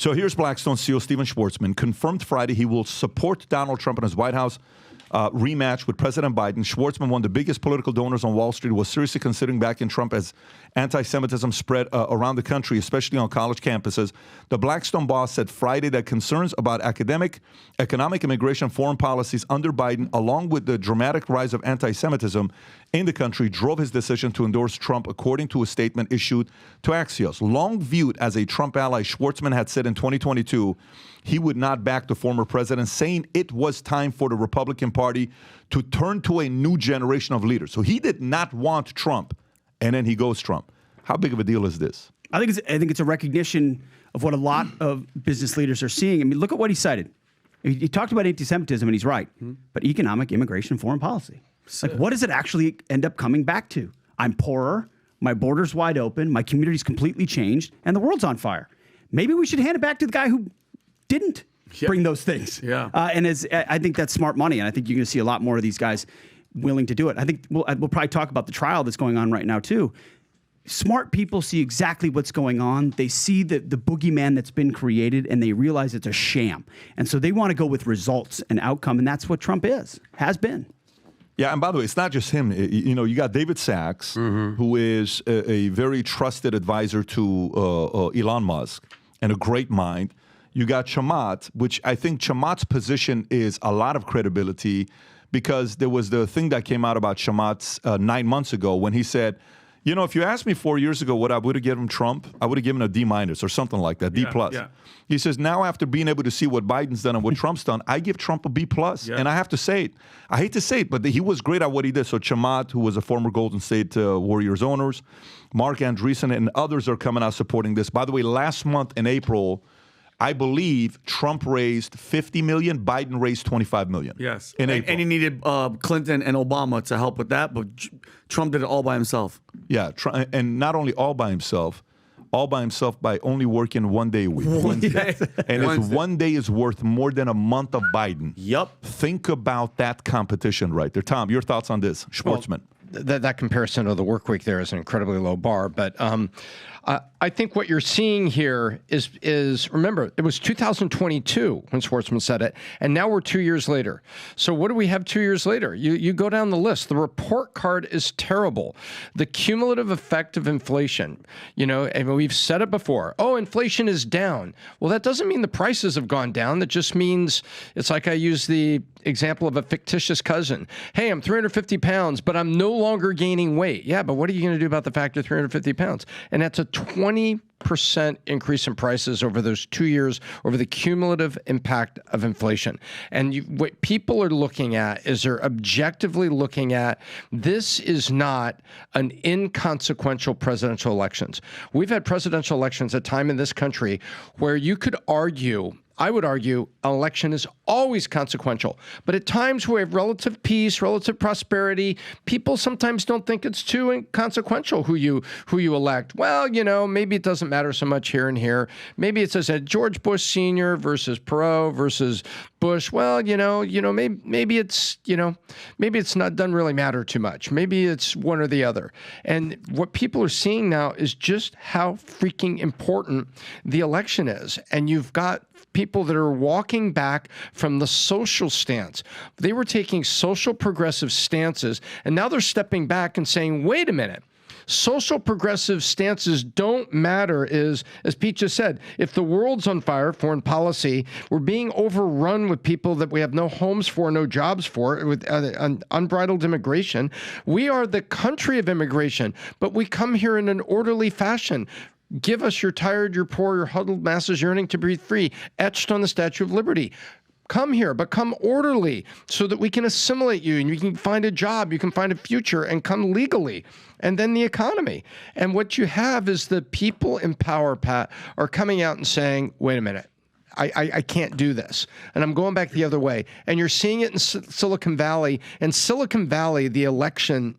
So here's Blackstone CEO Stephen Schwarzman confirmed Friday he will support Donald Trump in his White House rematch with President Biden. Schwarzman, one of the biggest political donors on Wall Street, was seriously considering backing Trump as anti-Semitism spread around the country, especially on college campuses. The Blackstone boss said Friday that concerns about economic, immigration, foreign policies under Biden, along with the dramatic rise of anti-Semitism in the country, drove his decision to endorse Trump, according to a statement issued to Axios. Long viewed as a Trump ally, Schwarzman had said in 2022 he would not back the former president, saying it was time for the Republican Party to turn to a new generation of leaders. So he did not want Trump, and then he goes Trump. How big of a deal is this? I think it's a recognition of what a lot of business leaders are seeing. I mean, look at what he cited. He talked about anti-Semitism, and he's right. But economic, immigration, foreign policy. Like, what does it actually end up coming back to? I'm poorer, my border's wide open, my community's completely changed, and the world's on fire. Maybe we should hand it back to the guy who didn't bring those things. Yeah. And I think that's smart money, and I think you're going to see a lot more of these guys willing to do it. I think we'll probably talk about the trial that's going on right now, too. Smart people see exactly what's going on. They see the boogeyman that's been created, and they realize it's a sham. And so they want to go with results and outcome, and that's what Trump has been. Yeah, and by the way, it's not just him. You know, you got David Sachs, who is a very trusted advisor to Elon Musk and a great mind. You got Chamath, which I think Chamath's position is a lot of credibility, because there was the thing that came out about Chamath 9 months ago when he said, you know, if you asked me 4 years ago what I would have given Trump, I would have given a D- or something like that, D+. Yeah. He says, now after being able to see what Biden's done and what Trump's done, I give Trump a B+. Yeah. And I have to say it. I hate to say it, but he was great at what he did. So Chamath, who was a former Golden State Warriors owners, Mark Andreessen, and others are coming out supporting this. By the way, last month in April, I believe Trump raised $50 million, Biden raised $25 million. Yes. In April. And he needed Clinton and Obama to help with that, but Trump did it all by himself. Yeah, and not only all by himself by only working 1 day a week. Wednesday. And his 1 day is worth more than a month of Biden. Yep. Think about that competition right there. Tom, your thoughts on this? Schwarzman. Well, that comparison of the work week there is an incredibly low bar, but I think what you're seeing here is remember, it was 2022 when Schwarzman said it, and now we're 2 years later. So what do we have 2 years later? You go down the list. The report card is terrible. The cumulative effect of inflation, you know, and we've said it before. Oh, inflation is down. Well, that doesn't mean the prices have gone down. That just means it's like I use the example of a fictitious cousin. Hey, I'm 350 pounds, but I'm no longer gaining weight. Yeah, but what are you going to do about the fact you're 350 pounds? And that's a 20% increase in prices over those 2 years, over the cumulative impact of inflation. And what people are looking at is they're objectively looking at, this is not an inconsequential presidential elections. We've had presidential elections at time in this country where you could argue, I would argue, an election is always consequential. But at times we have relative peace, relative prosperity. People sometimes don't think it's too inconsequential who you elect. Well, you know, maybe it doesn't matter so much here and here. Maybe it's as a George Bush Sr. versus Perot versus Bush. Well, maybe it's not doesn't really matter too much. Maybe it's one or the other. And what people are seeing now is just how freaking important the election is. And you've got people that are walking back from the social stance. They were taking social progressive stances, and now they're stepping back and saying, wait a minute. Social progressive stances don't matter, as Pete just said. If the world's on fire, foreign policy, we're being overrun with people that we have no homes for, no jobs for, with unbridled immigration. We are the country of immigration, but we come here in an orderly fashion. Give us your tired, your poor, your huddled masses yearning to breathe free, etched on the Statue of Liberty. Come here, but come orderly so that we can assimilate you and you can find a job, you can find a future, and come legally. And then the economy. And what you have is the people in power, Pat, are coming out and saying, wait a minute. I can't do this. And I'm going back the other way. And you're seeing it in Silicon Valley. In Silicon Valley, the election,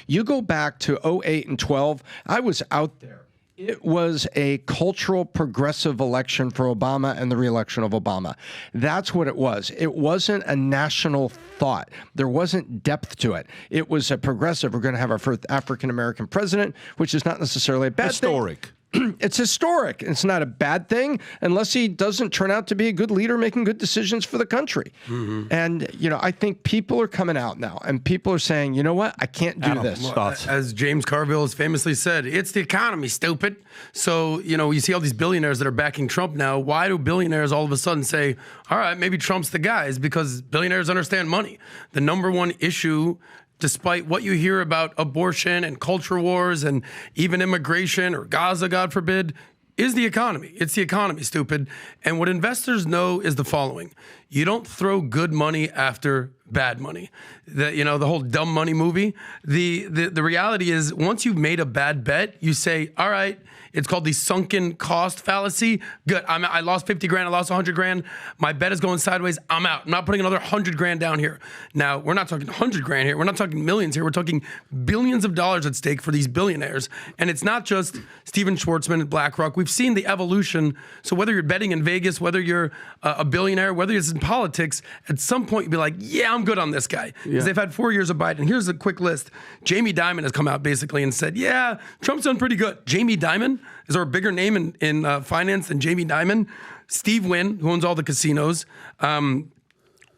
you go back to 2008 and 2012, I was out there. It was a cultural progressive election for Obama and the reelection of Obama. That's what it was. It wasn't a national thought. There wasn't depth to it. It was a progressive. We're going to have our first African-American president, which is not necessarily a bad thing. it's historic. It's not a bad thing unless he doesn't turn out to be a good leader making good decisions for the country. And, I think people are coming out now and people are saying, you know what? I can't do this. As James Carville has famously said, it's the economy, stupid. So, you see all these billionaires that are backing Trump now. Why do billionaires all of a sudden say, all right, maybe Trump's the guy? Is because billionaires understand money. The number one issue, despite what you hear about abortion and culture wars and even immigration or Gaza, God forbid, is the economy. It's the economy, stupid. And what investors know is the following. You don't throw good money after bad money. The whole dumb money movie. The reality is once you've made a bad bet, you say, all right, it's called the sunken cost fallacy. Good. I lost 50 grand. I lost 100 grand. My bet is going sideways. I'm out. I'm not putting another 100 grand down here. Now, we're not talking 100 grand here. We're not talking millions here. We're talking billions of dollars at stake for these billionaires. And it's not just Steven Schwarzman and BlackRock. We've seen the evolution. So whether you're betting in Vegas, whether you're a billionaire, whether it's in politics, at some point you'd be like, yeah, I'm good on this guy. Because they've had 4 years of Biden. Here's a quick list. Jamie Dimon has come out basically and said, yeah, Trump's done pretty good. Jamie Dimon? Is there a bigger name in finance than Jamie Dimon? Steve Wynn, who owns all the casinos.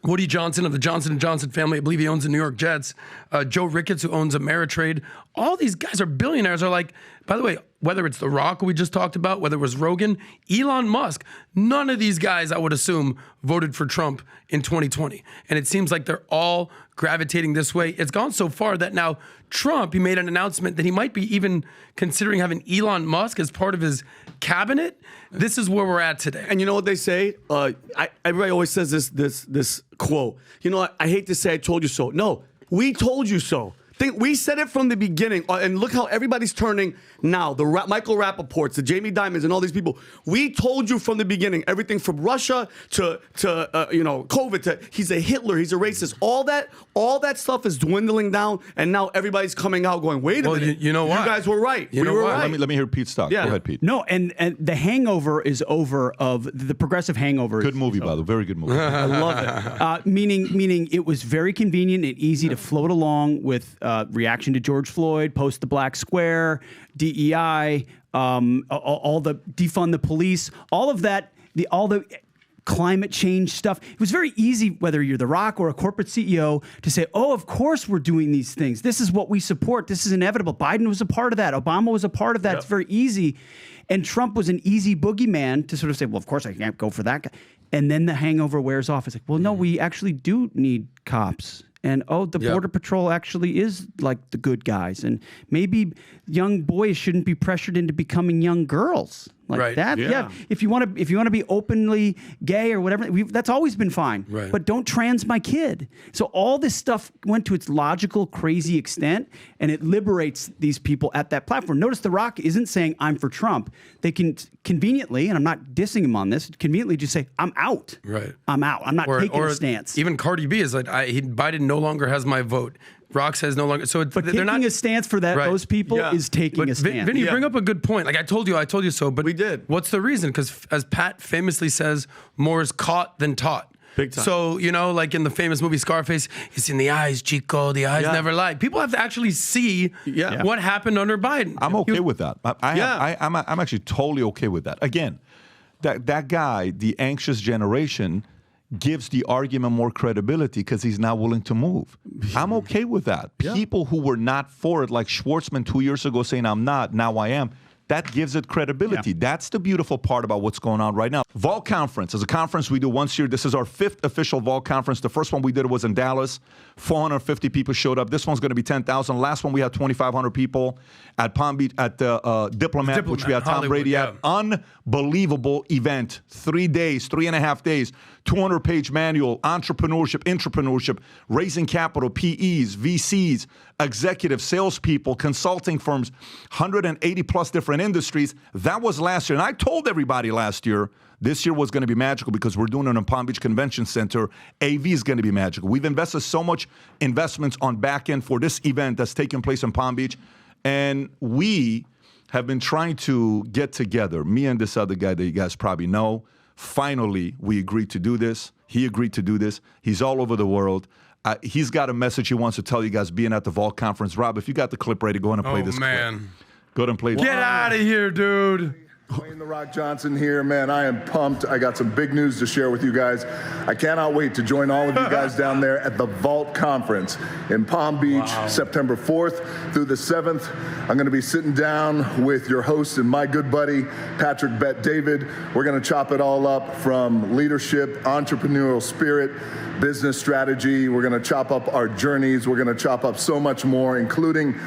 Woody Johnson of the Johnson & Johnson family, I believe he owns the New York Jets. Joe Ricketts, who owns Ameritrade. All these guys are billionaires. Are like, by the way, whether it's The Rock, who we just talked about, whether it was Rogan, Elon Musk, none of these guys, I would assume, voted for Trump in 2020. And it seems like they're all gravitating this way. It's gone so far that now Trump, he made an announcement that he might be even considering having Elon Musk as part of his cabinet. This is where we're at today. And you know what they say? Everybody always says this quote. I hate to say I told you so. No, we told you so. We said it from the beginning, and look how everybody's turning now. The Michael Rappaports, the Jamie Dimons, and all these people. We told you from the beginning, everything from Russia to COVID to he's a Hitler, he's a racist. All that stuff is dwindling down, and now everybody's coming out going, wait a minute, you know what? You guys were right. You know were what? right. Let me hear Pete's talk. Yeah. Go ahead, Pete. No, and the Hangover is over. Of the Progressive Hangover. Good movie, by the way. Very good movie. I love it. Meaning it was very convenient and easy to float along with reaction to George Floyd, post the Black Square, DEI, all the defund the police, all of that, all the climate change stuff. It was very easy, whether you're The Rock or a corporate CEO, to say, oh, of course we're doing these things. This is what we support. This is inevitable. Biden was a part of that. Obama was a part of that. Yep. It's very easy. And Trump was an easy boogeyman to sort of say, well, of course I can't go for that guy. And then the hangover wears off. It's like, well, no, we actually do need cops. And, the Border Patrol actually is like the good guys. And maybe young boys shouldn't be pressured into becoming young girls. Like that. Yeah. If you want to be openly gay or whatever, that's always been fine. Right. But don't trans my kid. So all this stuff went to its logical, crazy extent, and it liberates these people at that platform. Notice The Rock isn't saying I'm for Trump. They can conveniently, and I'm not dissing him on this, conveniently just say I'm out. Right. I'm out. I'm not taking a stance. Even Cardi B is like, Biden no longer has my vote. Rock says no longer. So but they're not taking a stance for that. Right. Those people is taking a stance. Vinny, you bring up a good point. Like I told you so. But we did. What's the reason? Because as Pat famously says, more is caught than taught. Big time. So, like in the famous movie Scarface, it's in the eyes, Chico. The eyes never lie. People have to actually see what happened under Biden. I'm okay with that. I'm actually totally okay with that. Again, that guy, the anxious generation, gives the argument more credibility because he's now willing to move. I'm okay with that. People who were not for it, like Schwarzman 2 years ago saying I'm not, now I am, that gives it credibility. Yeah. That's the beautiful part about what's going on right now. Vol Conference is a conference we do once a year. This is our 5th official Vol Conference. The first one we did was in Dallas. 450 people showed up. This one's going to be 10,000. Last one we had 2,500 people at Palm Beach at the Diplomat, which we had Tom Brady at. Unbelievable event. 3 days, 3.5 days. 200-page manual, entrepreneurship, raising capital, PEs, VCs, executives, salespeople, consulting firms, 180 plus different industries. That was last year. And I told everybody last year, this year was going to be magical because we're doing it in Palm Beach Convention Center. AV is going to be magical. We've invested so much investments on back end for this event that's taking place in Palm Beach. And we have been trying to get together, me and this other guy that you guys probably know. Finally, we agreed to do this. He agreed to do this. He's all over the world. He's got a message he wants to tell you guys being at the Vol Conference. Rob, if you got the clip ready, go on and play this clip. Go ahead and play. Get out of here, dude. Dwayne "The Rock" Johnson here, man. I am pumped. I got some big news to share with you guys. I cannot wait to join all of you guys down there at the Vault Conference in Palm Beach, September 4th through the 7th. I'm going to be sitting down with your host and my good buddy, Patrick Bet David. We're going to chop it all up from leadership, entrepreneurial spirit, business strategy. We're going to chop up our journeys. We're going to chop up so much more, including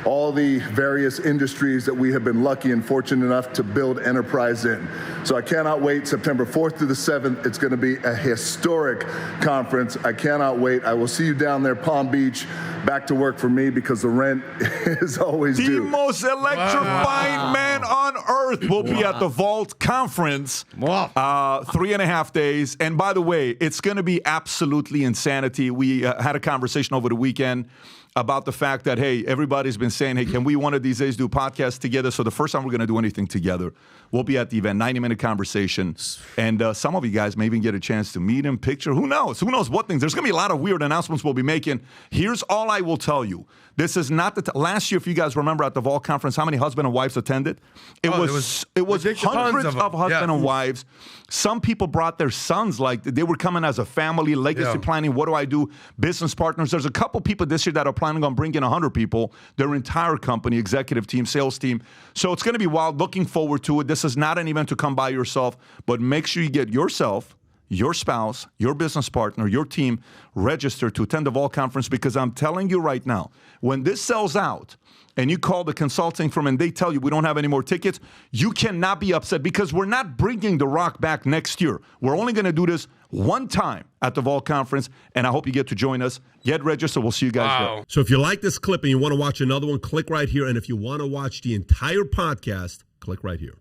all the various industries that we have been lucky and fortunate enough to build enterprise in. So I cannot wait. September 4th through the 7th. It's going to be a historic conference. I cannot wait. I will see you down there, Palm Beach. Back to work for me because the rent is always The due. most electrifying man on earth will be at the Vault Conference. 3.5 days. And by the way, it's going to be absolutely insanity. We had a conversation over the weekend about the fact that, hey, everybody's been saying, hey, can we one of these days do a podcast together? So the first time we're going to do anything together, we'll be at the event, 90-minute conversation. And some of you guys may even get a chance to meet him, picture. Who knows? Who knows what things? There's going to be a lot of weird announcements we'll be making. Here's all I will tell you. This is not the last year, if you guys remember at the Vault Conference, how many husband and wives attended? It was hundreds of husband and wives. Some people brought their sons, like they were coming as a family, legacy planning. What do I do? Business partners. There's a couple people this year that are planning on bringing 100 people, their entire company, executive team, sales team. So it's going to be wild. Looking forward to it. This is not an event to come by yourself, but make sure you get yourself, your spouse, your business partner, your team registered to attend the Vault Conference, because I'm telling you right now, when this sells out and you call the consulting firm and they tell you we don't have any more tickets, you cannot be upset, because we're not bringing The Rock back next year. We're only going to do this one time at the Vault Conference, and I hope you get to join us. Get registered. We'll see you guys there. So if you like this clip and you want to watch another one, click right here. And if you want to watch the entire podcast, click right here.